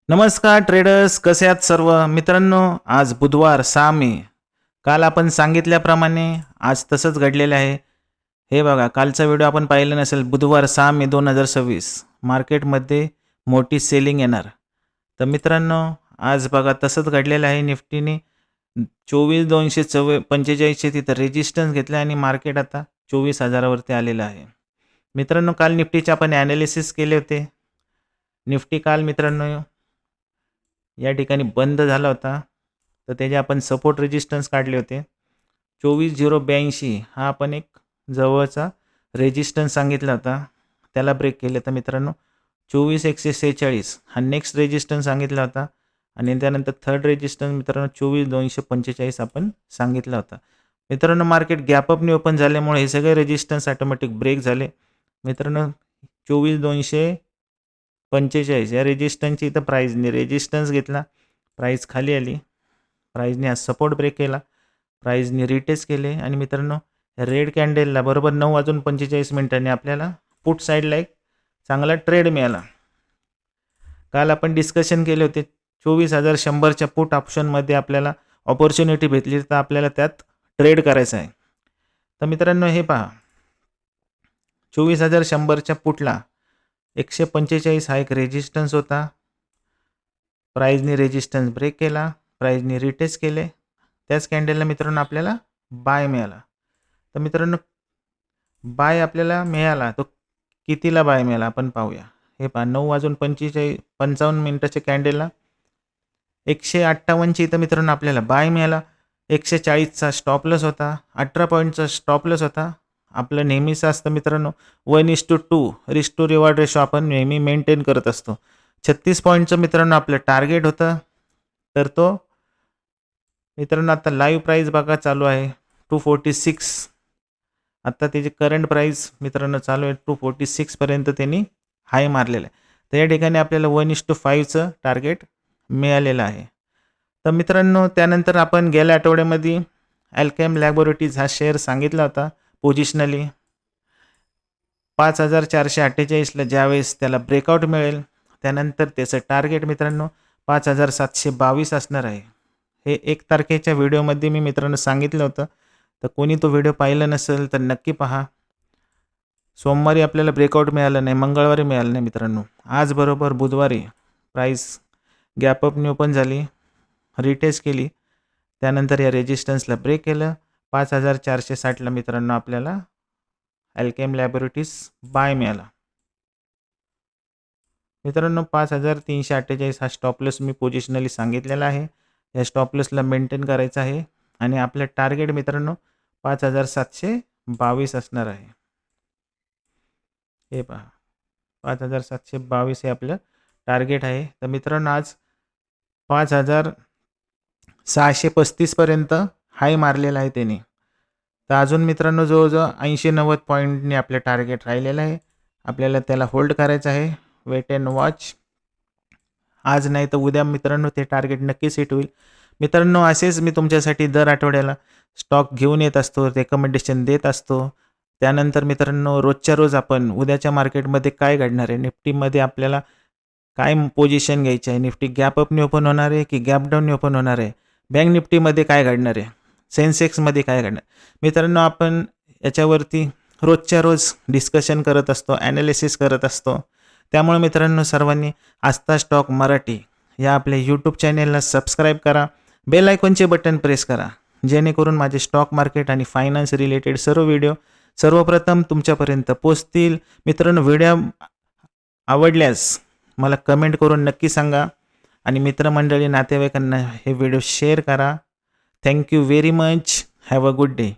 नमस्कार ट्रेडर्स, कसे आहात सर्व मित्रांनो. आज बुधवार 6 मे. काल आपण सांगितल्याप्रमाणे आज तसंच घडलेलं आहे. हे बघा, कालचा व्हिडिओ आपण पाहिला नसेल. बुधवार 6 मे 2026 मार्केटमध्ये मोठी सेलिंग येणार. तर मित्रांनो, आज बघा तसंच घडलेलं आहे. निफ्टीने 24,245 तिथं रेजिस्टन्स घेतलं आणि मार्केट आता 24,000वरती आलेलं आहे. मित्रांनो, काल निफ्टीचे आपण ॲनालिसिस केले होते. निफ्टी काल मित्रांनो या ठिकाणी बंद झाला होता, तर त्याचे आपण सपोर्ट रेजिस्टन्स काढले होते. 24,082 हा आपण एक जवळचा रेजिस्टन्स सांगितला होता, त्याला ब्रेक केले. तर मित्रांनो 24,146 हा नेक्स्ट रेजिस्टन्स सांगितला होता आणि त्यानंतर थर्ड रेजिस्टन्स मित्रांनो 24,245 आपण सांगितला होता. मित्रांनो, मार्केट गॅपअपने ओपन झाल्यामुळे हे सगळे रेजिस्टन्स ऑटोमॅटिक ब्रेक झाले. मित्रांनो 24,245 या रेजिस्टन्सची इथं प्राईजने रेजिस्टन्स घेतला, प्राईज खाली आली. प्राईजने हा सपोर्ट ब्रेक केला, प्राईजने रिटेस्ट केले आणि मित्रांनो रेड कॅन्डलला बरोबर 9:45 आपल्याला पुट साईडला एक चांगला ट्रेड मिळाला. काल आपण डिस्कशन केले होते 24,100च्या पुट ऑप्शनमध्ये आपल्याला ऑपॉर्च्युनिटी भेटली तर आपल्याला त्यात ट्रेड करायचं आहे. तर मित्रांनो हे पहा, 24,100च्या पुटला 145 हा एक रेजिस्टन्स होता. प्राईजने रेजिस्टन्स ब्रेक केला, प्राईजने रिटेस्ट केले. त्याच कॅन्डलला मित्रांनो आपल्याला बाय मिळाला. तर मित्रांनो बाय आपल्याला मिळाला, तो कितीला बाय मिळाला आपण पाहूया. हे पहा, 9:55 कॅन्डलला 158ची इथं मित्रांनो आपल्याला बाय मिळाला. 140चा स्टॉप लॉस होता, 18 पॉईंटचा स्टॉप लॉस होता. आपलं नेहमीचं असतं मित्रांनो 1:2 रिस्क टू रिवॉर्ड रेशो आपण नेहमी मेंटेन करत असतो. 36 पॉईंटचं मित्रांनो आपलं टार्गेट होतं. तर तो मित्रांनो आता लाईव्ह प्राईस बघा चालू आहे 246. आता त्याची करंट प्राईस मित्रांनो चालू आहे 246 पर्यंत त्यांनी हाय मारलेला आहे. तर या ठिकाणी आपल्याला 1:5चं टार्गेट मिळालेलं आहे. तर मित्रांनो त्यानंतर आपण गेल्या आठवड्यामध्ये अल्केम लॅबोरेटरीज हा शेअर सांगितला होता पोझिशनली 5,448ला ज्यावेळेस त्याला ब्रेकआउट मिळेल त्यानंतर त्याचं टार्गेट मित्रांनो 5,722 असणार आहे. हे 1 तारखेच्या व्हिडिओमध्ये मी मित्रांनो सांगितलं होतं. तर कोणी तो व्हिडिओ पाहिला नसेल तर नक्की पहा. सोमवारी आपल्याला ब्रेकआउट मिळालं नाही, मंगळवारी मिळालं नाही मित्रांनो. आज बरोबर बुधवारी प्राईस गॅपअपने ओपन झाली, रिटेस्ट केली, त्यानंतर या रेजिस्टन्सला ब्रेक केलं. 5,460ला मित्रांनो आपल्याला अल्केम लॅबोरेटरीज बाय मिळाला. मित्रांनो 5,348 हा स्टॉपलॉस मी पोझिशनली सांगितलेला आहे. या स्टॉपलॉसला मेंटेन करायचं आहे आणि आपलं टार्गेट मित्रांनो 5,722 असणार आहे. हे पहा, 5,722 हे आपलं टार्गेट आहे. तर मित्रांनो आज 5,635 पर्यंत हाय मारलेला आहे त्यांनी. तर अजून मित्रांनो जवळजवळ 80-90 पॉईंटने आपलं टार्गेट राहिलेलं आहे. आपल्याला त्याला होल्ड करायचं आहे. Wait and watch. आज नाही तर उद्या मित्रांनो ते टार्गेट नक्कीच हिट होईल. मित्रांनो असेच मी तुमच्यासाठी दर आठवड्याला स्टॉक घेऊन येत असतो, रेकमेंडेशन देत असतो. त्यानंतर मित्रांनो रोजच्या रोज आपण उद्याच्या मार्केटमध्ये काय घडणार आहे, निफ्टीमध्ये आपल्याला काय पोझिशन घ्यायची आहे, निफ्टी गॅप अपने ओपन होणार आहे की गॅप डाऊनने ओपन होणार आहे, बँक निफ्टीमध्ये काय घडणार आहे, सेन्सेक्समध्ये काय घडणार. मित्रांनो आपण याच्यावरती रोजच्या रोज डिस्कशन करत असतो, ॲनालिसिस करत असतो. त्यामुळे मित्रांनो सर्वांनी आस्था स्टॉक मराठी या आपल्या यूट्यूब चॅनेलला सबस्क्राईब करा, बेल आयकॉनचे बटन प्रेस करा, जेणेकरून माझे स्टॉक मार्केट आणि फायनान्स रिलेटेड सर्व व्हिडिओ सर्वप्रथम तुमच्यापर्यंत पोचतील. मित्रांनो व्हिडिओ आवडल्यास मला कमेंट करून नक्की सांगा आणि मित्रमंडळी नातेवाईकांना हे व्हिडिओ शेअर करा. Thank you very much. Have a good day.